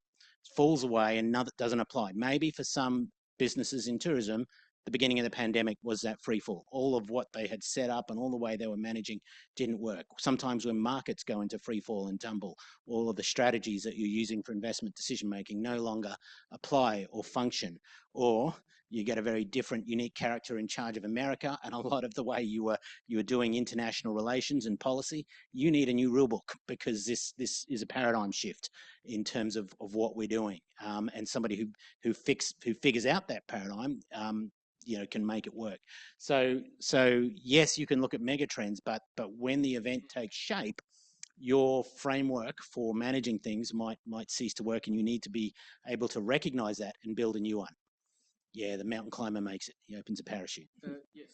falls away and doesn't apply. Maybe for some businesses in tourism, the beginning of the pandemic was that free fall. All of what they had set up and all the way they were managing didn't work. Sometimes when markets go into free fall and tumble, all of the strategies that you're using for investment decision making no longer apply or function. Or you get a very different, unique character in charge of America, and a lot of the way you were doing international relations and policy, you need a new rule book, because this is a paradigm shift in terms of what we're doing. And somebody who figures out that paradigm, can make it work. So yes, you can look at megatrends, but when the event takes shape, your framework for managing things might cease to work, and you need to be able to recognize that and build a new one. Yeah, the mountain climber makes it. He opens a parachute. Yes.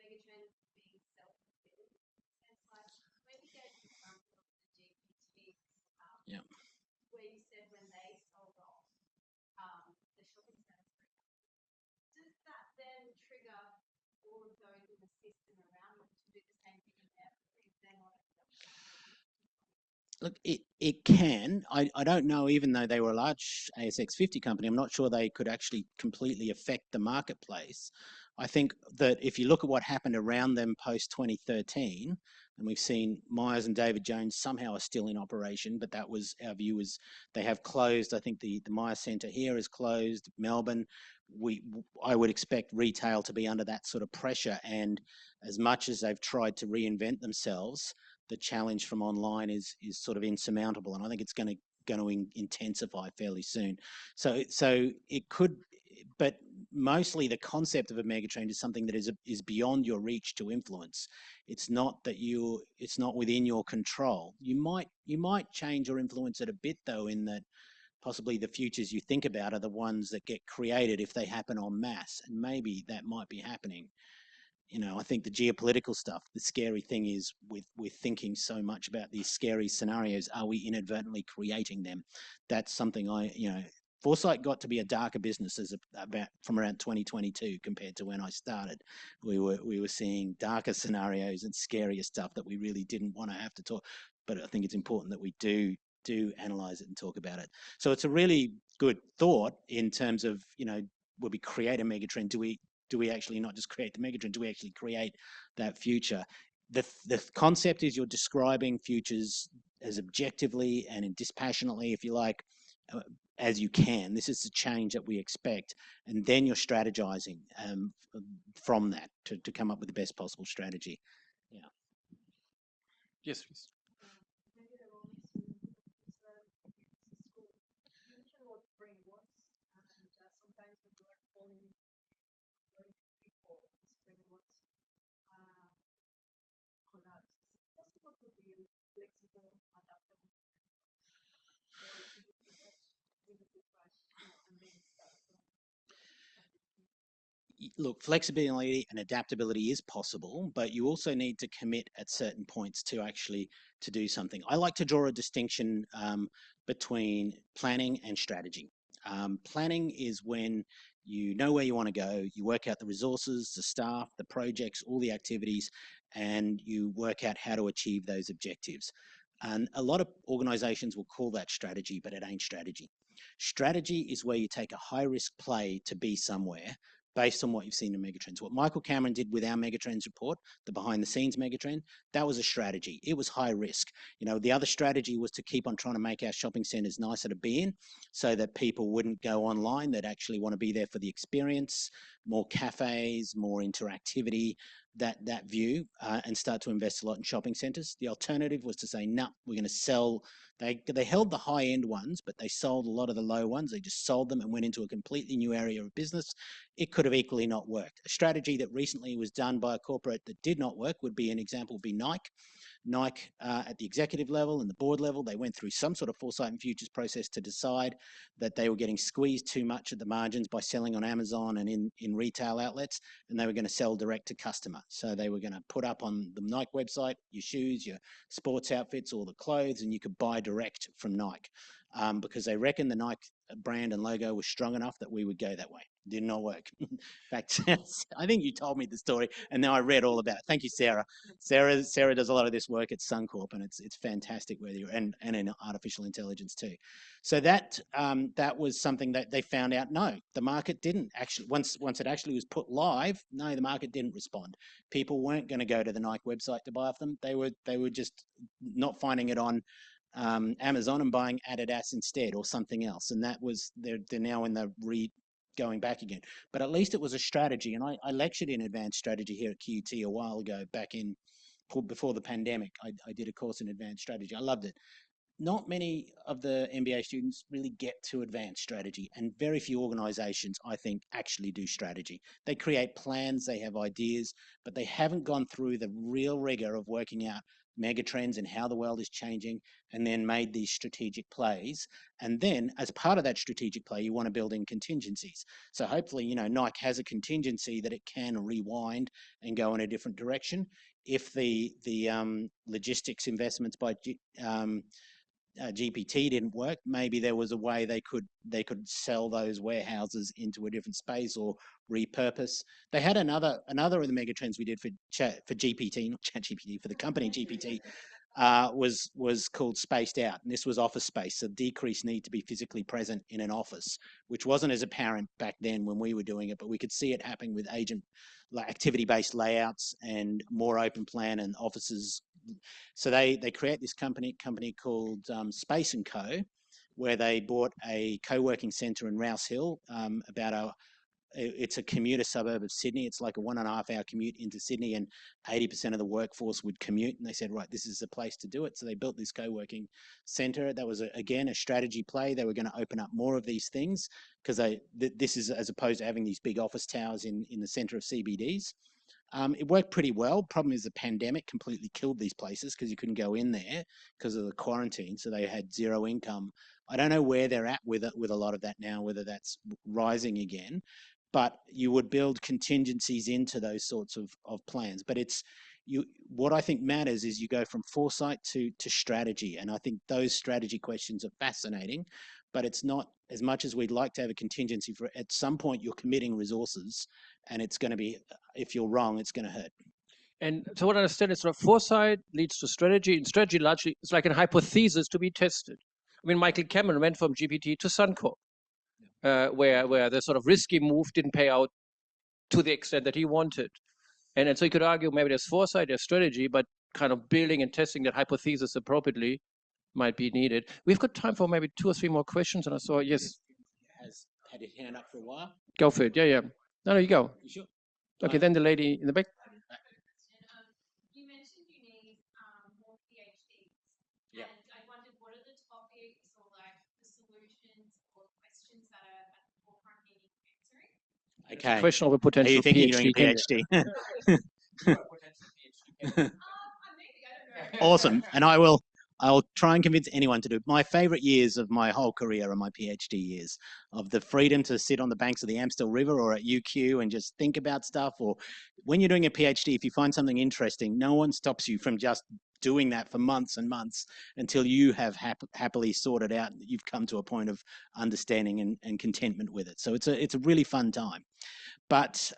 Megatrends being self-fulfilling. It's like when you get example of the GPTs, where you said when they sold off the shopping centres, does that then trigger all of those in the system around them to do the same thing again? If they're not Look, it can. I don't know, even though they were a large ASX 50 company, I'm not sure they could actually completely affect the marketplace. I think that if you look at what happened around them post 2013, and we've seen Myers and David Jones somehow are still in operation, but that was our view, is they have closed. I think the Myers Centre here is closed. Melbourne, I would expect retail to be under that sort of pressure, and as much as they've tried to reinvent themselves, the challenge from online is sort of insurmountable, and I think it's going to intensify fairly soon. So it could, but mostly the concept of a megatrend is something that is beyond your reach to influence. It's not within your control. You might change or influence it a bit, though, in that possibly the futures you think about are the ones that get created if they happen en masse, and maybe that might be happening. I think the geopolitical stuff, the scary thing is we're thinking so much about these scary scenarios. Are we inadvertently creating them? That's something Foresight got to be a darker business from around 2022 compared to when I started. We were seeing darker scenarios and scarier stuff that we really didn't want to have to talk. But I think it's important that we do analyze it and talk about it. So it's a really good thought in terms of, will we create a megatrend? Do we actually not just create the megatrend? Do we actually create that future? The concept is you're describing futures as objectively and dispassionately, if you like, as you can. This is the change that we expect, and then you're strategizing from that to come up with the best possible strategy. Yeah. Yes, please. Look, flexibility and adaptability is possible, but you also need to commit at certain points to do something. I like to draw a distinction between planning and strategy. Planning is when you know where you want to go, you work out the resources, the staff, the projects, all the activities, and you work out how to achieve those objectives. And a lot of organizations will call that strategy, but it ain't strategy. Strategy is where you take a high-risk play to be somewhere based on what you've seen in megatrends. What Michael Cameron did with our megatrends report, the behind-the-scenes megatrend, that was a strategy. It was high risk. The other strategy was to keep on trying to make our shopping centres nicer to be in, so that people wouldn't go online, that actually want to be there for the experience, more cafes, more interactivity, that view and start to invest a lot in shopping centres. The alternative was to say, no, we're going to sell. They held the high end ones, but they sold a lot of the low ones. They just sold them and went into a completely new area of business. It could have equally not worked. A strategy that recently was done by a corporate that did not work would be, an example would be Nike. Nike at the executive level and the board level, they went through some sort of foresight and futures process to decide that they were getting squeezed too much at the margins by selling on Amazon and in retail outlets, and they were going to sell direct to customer. So they were going to put up on the Nike website your shoes, your sports outfits, all the clothes, and you could buy direct from Nike because they reckon the Nike brand and logo was strong enough that we would go that way. Did not work. In fact, I think you told me the story, and now I read all about it. Thank you, Sarah. Sarah does a lot of this work at Suncorp, and it's fantastic whether you're and in artificial intelligence too. So that was something that they found out. No, the market didn't actually. Once it actually was put live, no, the market didn't respond. People weren't going to go to the Nike website to buy off them. They were just not finding it on Amazon and buying Adidas instead or something else. And that was they're now in the going back again. But at least it was a strategy. And I lectured in advanced strategy here at QUT a while ago, back in before the pandemic. I did a course in advanced strategy. I loved it. Not many of the MBA students really get to advanced strategy, and very few organizations, I think, actually do strategy. They create plans, they have ideas, but they haven't gone through the real rigor of working out megatrends and how the world is changing, and then made these strategic plays. And then as part of that strategic play, you want to build in contingencies. So hopefully, Nike has a contingency that it can rewind and go in a different direction. If the logistics investments by GPT didn't work, maybe there was a way they could sell those warehouses into a different space or repurpose. They had another of the megatrends we did for GPT, not ChatGPT, for the company GPT, was called spaced out, and this was office space, so decreased need to be physically present in an office, which wasn't as apparent back then when we were doing it, but we could see it happening with activity-based layouts and more open plan and offices. So they create this company called Space & Co, where they bought a co-working centre in Rouse Hill, it's a commuter suburb of Sydney. It's like a 1.5 hour commute into Sydney, and 80% of the workforce would commute. And they said, right, this is the place to do it. So they built this co-working centre. That was, again, a strategy play. They were going to open up more of these things because this is as opposed to having these big office towers in the centre of CBDs. It worked pretty well. Problem is the pandemic completely killed these places because you couldn't go in there because of the quarantine. So they had zero income. I don't know where they're at with a lot of that now, whether that's rising again. But you would build contingencies into those sorts of plans. But what I think matters is you go from foresight to strategy. And I think those strategy questions are fascinating, but it's not as much as we'd like to have a contingency for. At some point, you're committing resources, and it's going to be, if you're wrong, it's going to hurt. And so what I understand is sort of foresight leads to strategy, and strategy largely is like a hypothesis to be tested. I mean, Michael Cameron went from GPT to Suncorp, where the sort of risky move didn't pay out to the extent that he wanted. And so you could argue maybe there's foresight, there's strategy, but kind of building and testing that hypothesis appropriately might be needed. We've got time for maybe 2 or 3 more questions. And I saw, yes. Has had his hand up for a while. Go for it. Yeah. No, you go. You sure? Okay, then the lady in the back. You mentioned you need more PhDs. Yeah. And I wondered, what are the topics or like the solutions or questions that are at the forefront needing answering? Okay. Question of a potential Are you thinking PhD. you're doing a PhD? Maybe, I don't know. Awesome. And I'll try and convince anyone to do it. My favorite years of my whole career are my PhD years, of the freedom to sit on the banks of the Amstel River or at UQ and just think about stuff. Or when you're doing a PhD, if you find something interesting, no one stops you from just doing that for months and months until you have happily sorted out that you've come to a point of understanding and contentment with it. So it's a really fun time. But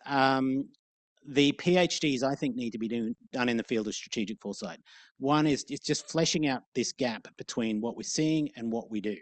the PhDs, I think, need to be done in the field of strategic foresight. One is just fleshing out this gap between what we're seeing and what we do.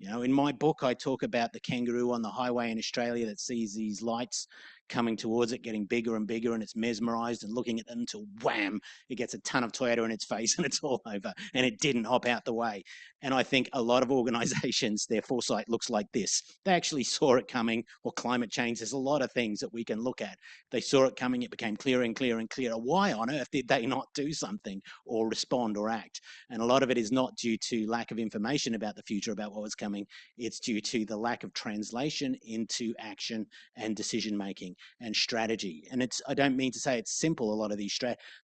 In my book, I talk about the kangaroo on the highway in Australia that sees these lights coming towards it, getting bigger and bigger, and it's mesmerized and looking at them until wham, it gets a ton of Toyota in its face and it's all over, and it didn't hop out the way. And I think a lot of organizations, their foresight looks like this. They actually saw it coming, or climate change. There's a lot of things that we can look at. They saw it coming, it became clearer and clearer and clearer. Why on earth did they not do something or respond or act? And a lot of it is not due to lack of information about the future, about what was coming. It's due to the lack of translation into action and decision making and strategy. And I don't mean to say it's simple. A lot of these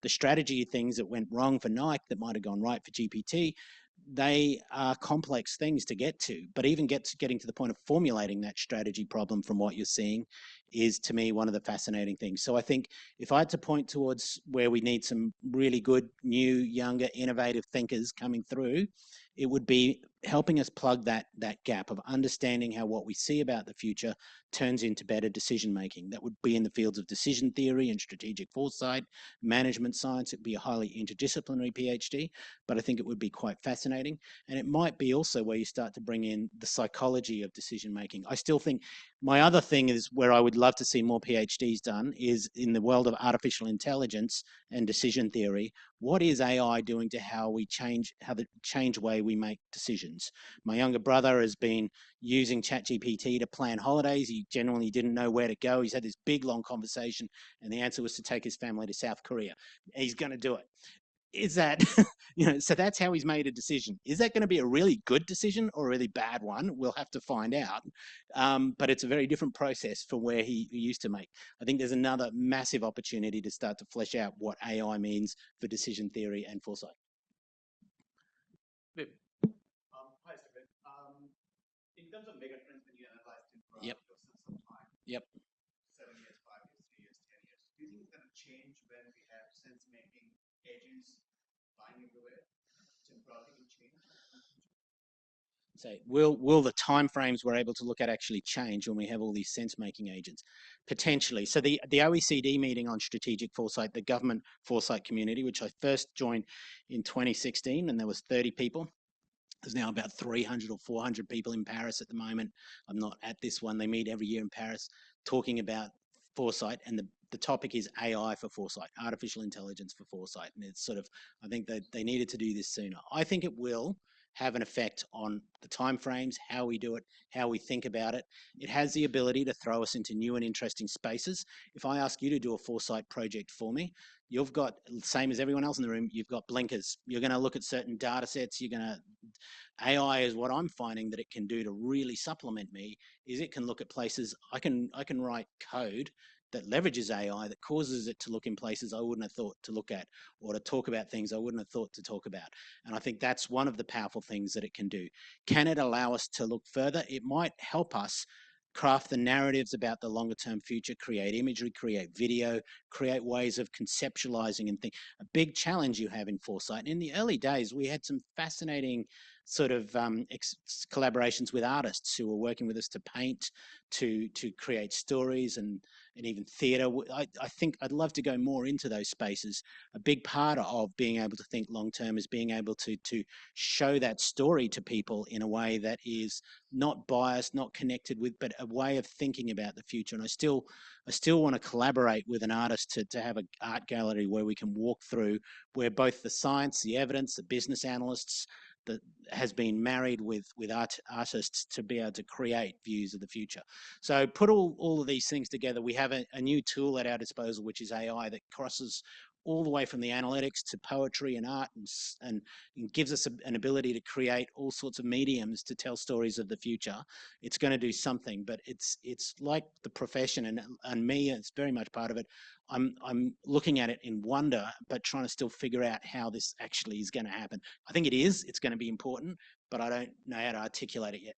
the strategy things that went wrong for Nike that might have gone right for GPT, they are complex things to get to. But even getting to the point of formulating that strategy problem from what you're seeing is, to me, one of the fascinating things. So I think if I had to point towards where we need some really good, new, younger, innovative thinkers coming through, it would be helping us plug that gap of understanding how what we see about the future turns into better decision making. That would be in the fields of decision theory and strategic foresight, management science. It would be a highly interdisciplinary PhD, but I think it would be quite fascinating. And it might be also where you start to bring in the psychology of decision making. I still think my other thing is where I would love to see more PhDs done is in the world of artificial intelligence and decision theory. What is AI doing to how we change way we make decisions? My younger brother has been using ChatGPT to plan holidays. He genuinely didn't know where to go. He's had this big, long conversation, and the answer was to take his family to South Korea. He's going to do it. Is that, so that's how he's made a decision. Is that going to be a really good decision or a really bad one? We'll have to find out. But it's a very different process from where he used to make. I think there's another massive opportunity to start to flesh out what AI means for decision theory and foresight. Hi, Stefan. In terms of megatrends, when you analyzed it for Yep. some time, Yep. 7 years, 5 years, 3 years, 10 years, do you think it's going to change when we have sense-making agents flying everywhere? Temporarily change? So will the timeframes we're able to look at actually change when we have all these sense-making agents? Potentially. So the OECD meeting on strategic foresight, the government foresight community, which I first joined in 2016, and there was 30 people. There's now about 300 or 400 people in Paris at the moment. I'm not at this one. They meet every year in Paris talking about foresight, and the topic is AI for foresight, artificial intelligence for foresight. And it's sort of, I think that they needed to do this sooner. I think it will have an effect on the timeframes, how we do it, how we think about it. It has the ability to throw us into new and interesting spaces. If I ask you to do a foresight project for me, you've got, same as everyone else in the room, you've got blinkers. You're going to look at certain data sets. AI is what I'm finding that it can do to really supplement me, is it can look at places, I can write code that leverages AI that causes it to look in places I wouldn't have thought to look at, or to talk about things I wouldn't have thought to talk about. And I think that's one of the powerful things that it can do. Can it allow us to look further? It might help us craft the narratives about the longer term future, create imagery, create video, create ways of conceptualizing and think. A big challenge you have in foresight. In the early days, we had some fascinating sort of collaborations with artists who were working with us to paint, to create stories and even theatre. I think I'd love to go more into those spaces. A big part of being able to think long term is being able to show that story to people in a way that is not biased, not connected with, but a way of thinking about the future. And I still want to collaborate with an artist to have an art gallery where we can walk through, where both the science, the evidence, the business analysts, that has been married with artists to be able to create views of the future. So put all of these things together. We have a new tool at our disposal, which is AI, that crosses all the way from the analytics to poetry and art, and gives us an ability to create all sorts of mediums to tell stories of the future. It's going to do something, but it's like the profession and me, it's very much part of it. I'm looking at it in wonder, but trying to still figure out how this actually is going to happen. I think it's going to be important, but I don't know how to articulate it yet.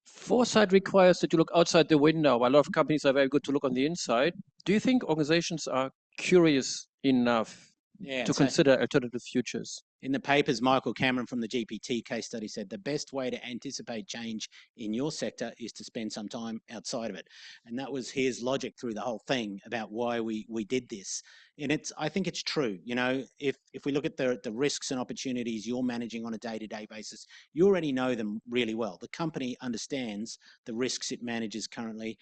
Foresight requires that you look outside the window. A lot of companies are very good to look on the inside. Do you think organizations are curious enough to consider alternative futures? In the papers, Michael Cameron from the GPT case study said the best way to anticipate change in your sector is to spend some time outside of it. And that was his logic through the whole thing about why we did this. And I think it's true. You know, if we look at the risks and opportunities you're managing on a day-to-day basis, you already know them really well. The company understands the risks it manages currently.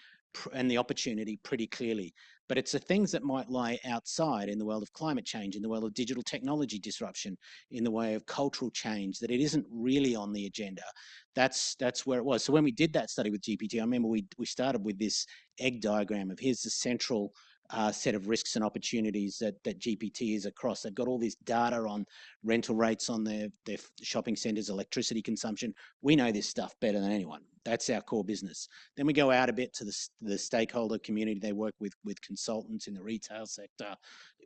and the opportunity pretty clearly. But it's the things that might lie outside in the world of climate change, in the world of digital technology disruption, in the way of cultural change, that it isn't really on the agenda. That's where it was. So when we did that study with GPT, I remember we started with this egg diagram of here's the central set of risks and opportunities that GPT is across. They've got all this data on rental rates on their shopping centres, electricity consumption. We know this stuff better than anyone. That's our core business. Then we go out a bit to the stakeholder community. They work with consultants in the retail sector,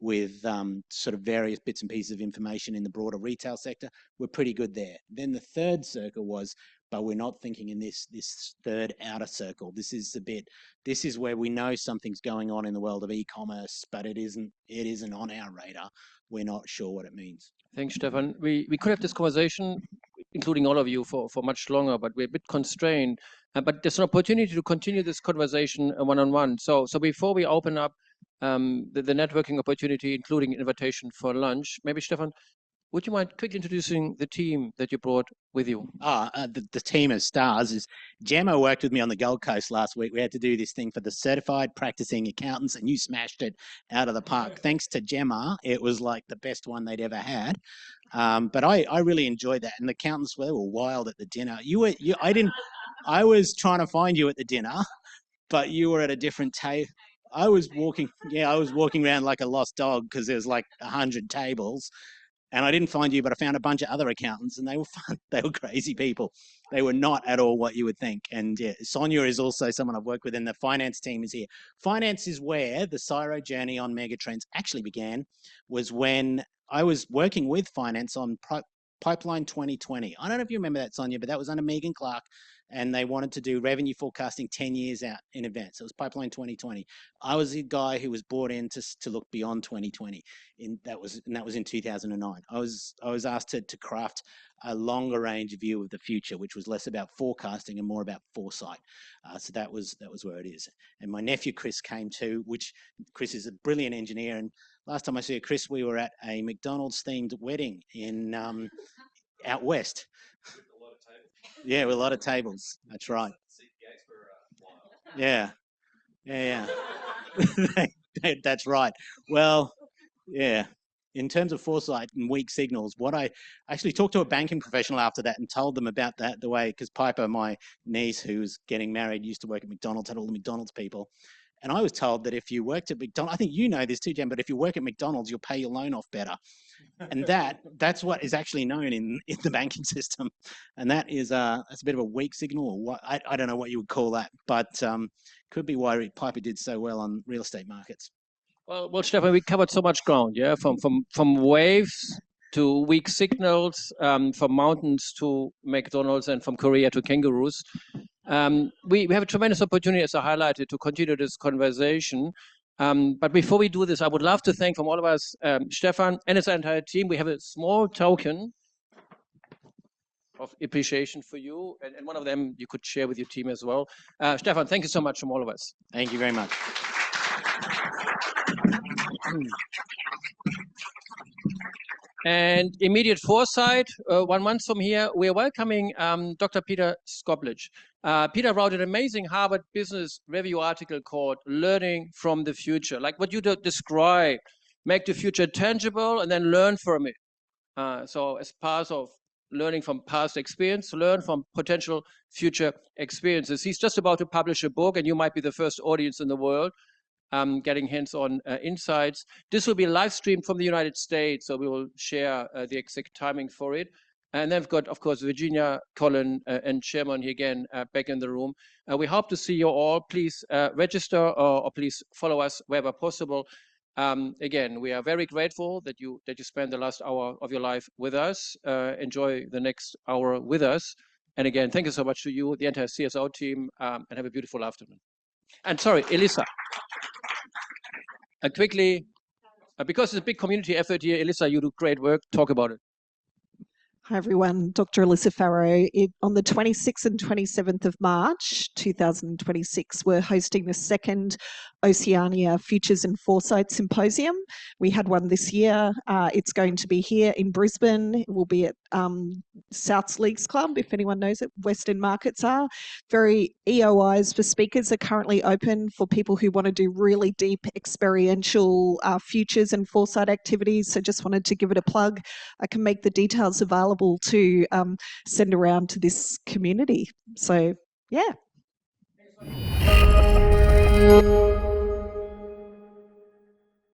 with sort of various bits and pieces of information in the broader retail sector. We're pretty good there. Then the third circle was, but we're not thinking in this third outer circle. This is where we know something's going on in the world of e-commerce, but it isn't on our radar. We're not sure what it means. Thanks, Stefan. We could have this conversation, including all of you, for much longer, but we're a bit constrained. But there's an opportunity to continue this conversation one-on-one. So before we open up the networking opportunity, including invitation for lunch, maybe, Stefan, would you mind quickly introducing the team that you brought with you? The team of stars is Gemma worked with me on the Gold Coast last week. We had to do this thing for the certified practicing accountants, and you smashed it out of the park. Thanks to Gemma, it was like the best one they'd ever had. But I really enjoyed that, and the accountants were wild at the dinner. I was trying to find you at the dinner, but you were at a different table. I was walking around like a lost dog because there was like 100 tables. And I didn't find you, but I found a bunch of other accountants, and they were fun. They were crazy people. They were not at all what you would think. And yeah, Sonia is also someone I've worked with, and the finance team is here. Finance is where the CSIRO journey on megatrends actually began, was when I was working with finance on Pipeline 2020. I don't know if you remember that, Sonia, but that was under Megan Clark, and they wanted to do revenue forecasting 10 years out in advance. It was Pipeline 2020. I was the guy who was brought in to look beyond 2020. That was in 2009. I was asked to craft a longer range view of the future, which was less about forecasting and more about foresight. So that was where it is. And my nephew Chris came too, which Chris is a brilliant engineer. And last time I saw Chris, we were at a McDonald's themed wedding in out west. Yeah, with a lot of tables. That's right. Yeah. That's right. Well, yeah. In terms of foresight and weak signals, what I actually talked to a banking professional after that and told them about that, the way, because Piper, my niece who's getting married, used to work at McDonald's, had all the McDonald's people. And I was told that if you worked at McDonald's, I think you know this too, Jen, but if you work at McDonald's, you'll pay your loan off better. And that's what is actually known in the banking system. And that's a bit of a weak signal, or what, I don't know what you would call that, but could be why Piper did so well on real estate markets. Well, Stefan, we covered so much ground, yeah, from waves to weak signals, from mountains to McDonald's, and from Korea to kangaroos. We have a tremendous opportunity, as I highlighted, to continue this conversation. But before we do this, I would love to thank from all of us, Stefan and his entire team. We have a small token of appreciation for you, and one of them you could share with your team as well. Stefan, thank you so much from all of us. Thank you very much. And immediate foresight, 1 month from here, we are welcoming Dr. Peter Skoblich. Peter wrote an amazing Harvard Business Review article called Learning from the Future, like what you describe, make the future tangible and then learn from it. So as part of learning from past experience, learn from potential future experiences. He's just about to publish a book, and you might be the first audience in the world getting hands-on insights. This will be live streamed from the United States, so we will share the exact timing for it. And then we've got, of course, Virginia, Colin, and Sherman here again back in the room. We hope to see you all. Please register or please follow us wherever possible. Again, we are very grateful that you spend the last hour of your life with us. Enjoy the next hour with us. And again, thank you so much to you, the entire CSO team, and have a beautiful afternoon. And sorry, Elisa. Quickly, because it's a big community effort here, Elisa, you do great work. Talk about it. Hi everyone, Dr. Alyssa Farrow. On the 26th and 27th of March 2026, we're hosting the second Oceania Futures and Foresight Symposium. We had one this year. It's going to be here in Brisbane. It will be at Souths Leagues Club, if anyone knows it. Western Markets are. EOIs for speakers are currently open for people who want to do really deep experiential futures and foresight activities. So just wanted to give it a plug. I can make the details available to send around to this community. So, yeah.